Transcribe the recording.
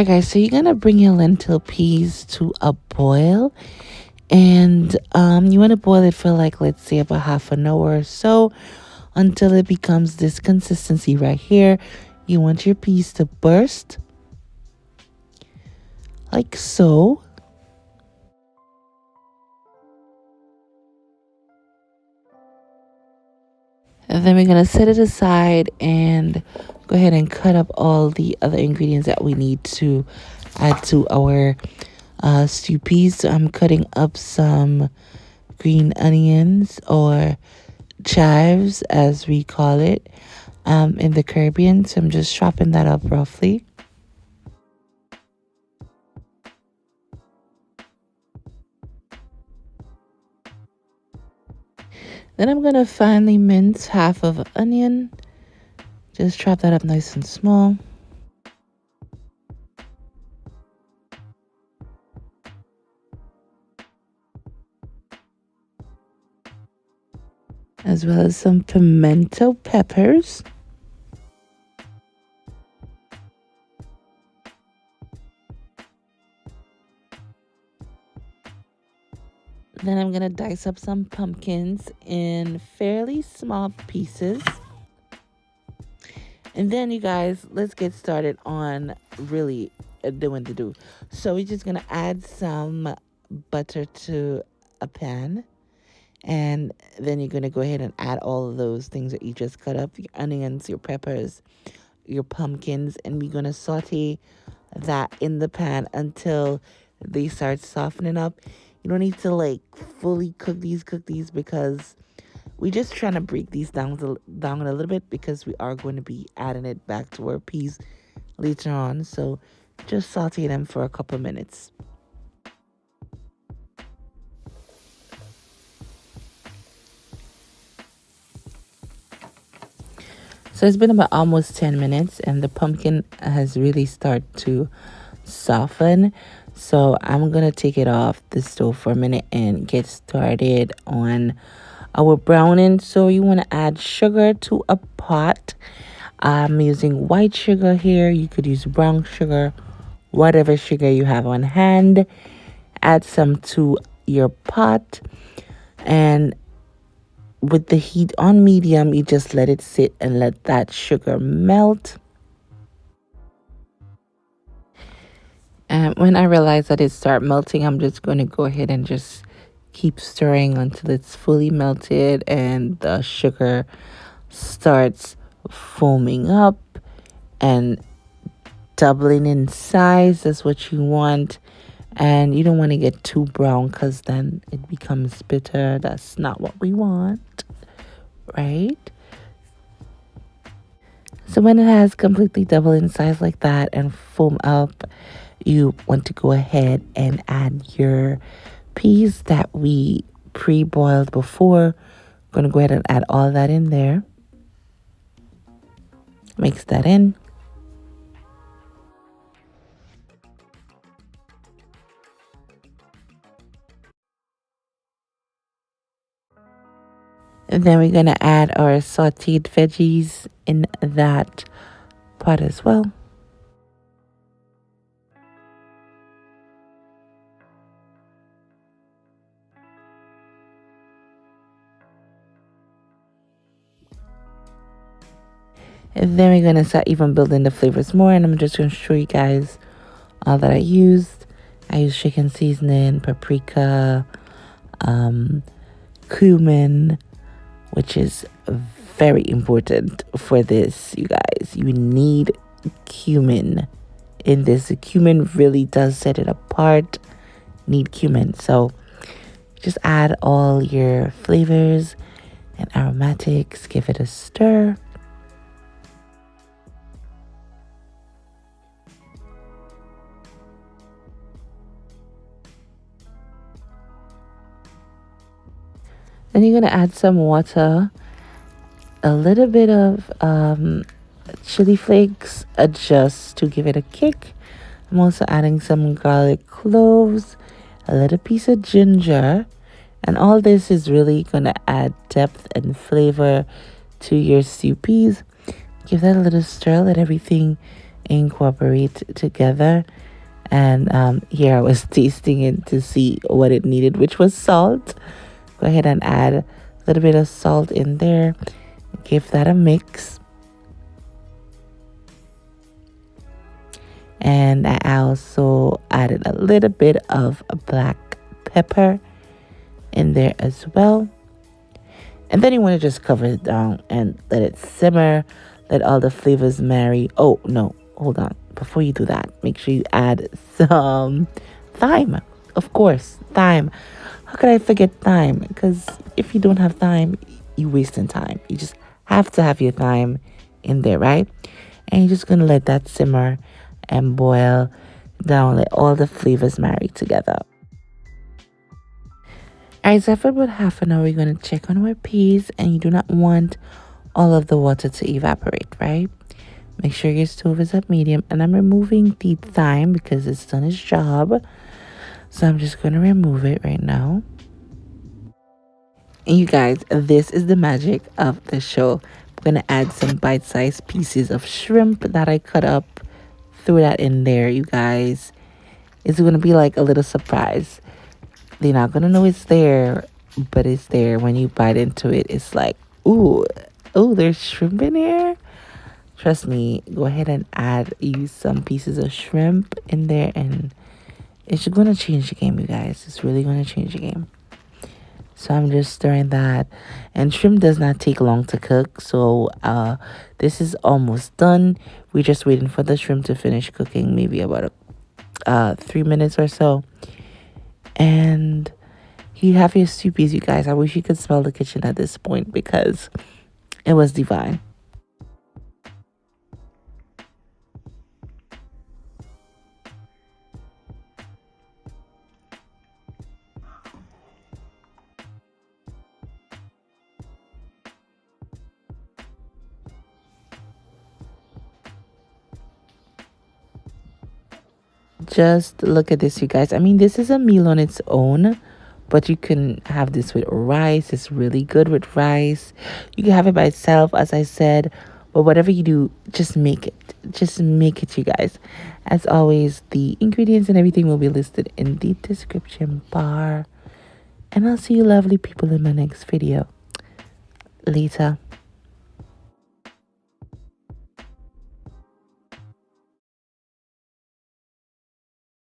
Alright guys, so you're gonna bring your lentil peas to a boil, and you want to boil it for like, let's say, about half an hour or so, until it becomes this consistency right here. You want your peas to burst like so. And then we're gonna set it aside and go ahead and cut up all the other ingredients that we need to add to our stew peas. So I'm cutting up some green onions, or chives as we call it in the Caribbean. So I'm just chopping that up roughly. Then I'm gonna finely mince half of an onion. Just chop that up nice and small. As well as some pimento peppers. Then I'm gonna dice up some pumpkins in fairly small pieces. And then, you guys, let's get started on really doing the do. So we're just gonna add some butter to a pan. And then you're going to go ahead and add all of those things that you just cut up, your onions, your peppers, your pumpkins, and we're going to saute that in the pan until they start softening up. You don't need to like fully cook these because we're just trying to break these down a little bit, because we are going to be adding it back to our peas later on. So just saute them for a couple minutes. So it's been about almost 10 minutes and the pumpkin has really started to soften. So I'm going to take it off the stove for a minute and get started on our browning. So you want to add sugar to a pot. I'm using white sugar here. You could use brown sugar, whatever sugar you have on hand. Add some to your pot, and with the heat on medium, you just let it sit and let that sugar melt. And when I realize that it start melting, I'm just going to go ahead and just keep stirring until it's fully melted and the sugar starts foaming up and doubling in size. That's what you want. And you don't want to get too brown, because then it becomes bitter. That's not what we want, right? So when it has completely doubled in size like that and foam up, you want to go ahead and add your peas that we pre-boiled before. Going to go ahead and add all that in there. Mix that in. And then we're going to add our sauteed veggies in that pot as well. And then we're going to start even building the flavors more. And I'm just going to show you guys all that I used. I used chicken seasoning, paprika, cumin, which is very important for this, you guys. You need cumin in this. The cumin really does set it apart. Need cumin. So just add all your flavors and aromatics. Give it a stir. Then you're going to add some water, a little bit of chili flakes, just to give it a kick. I'm also adding some garlic cloves, a little piece of ginger, and all this is really going to add depth and flavor to your stew peas. Give that a little stir, let everything incorporate together. And here I was tasting it to see what it needed, which was salt. Go ahead and add a little bit of salt in there. Give that a mix. And I also added a little bit of black pepper in there as well. And then you want to just cover it down and let it simmer. Let all the flavors marry. Oh, no, hold on. Before you do that, make sure you add some thyme. Of course, thyme. How could I forget thyme? Because if you don't have thyme, you're wasting time. You just have to have your thyme in there, right? And you're just going to let that simmer and boil down. Let all the flavors marry together. Alright, so after about half an hour, we're going to check on our peas, and you do not want all of the water to evaporate, right? Make sure your stove is at medium, and I'm removing the thyme because it's done its job. So I'm just going to remove it right now. And you guys, this is the magic of the show. I'm going to add some bite-sized pieces of shrimp that I cut up. Throw that in there, you guys. It's going to be like a little surprise. They're not going to know it's there, but it's there. When you bite into it, it's like, ooh, there's shrimp in here. Trust me, go ahead and use some pieces of shrimp in there, and it's going to change the game, you guys. It's really going to change the game. So I'm just stirring that. And shrimp does not take long to cook. So this is almost done. We're just waiting for the shrimp to finish cooking, maybe about 3 minutes or so. And you have your soupies, you guys. I wish you could smell the kitchen at this point because it was divine. Just look at this, you guys. I mean, this is a meal on its own, but you can have this with rice. It's really good with rice. You can have it by itself, as I said, but whatever you do, just make it. Just make it, you guys. As always, the ingredients and everything will be listed in the description bar. And I'll see you lovely people in my next video. Later.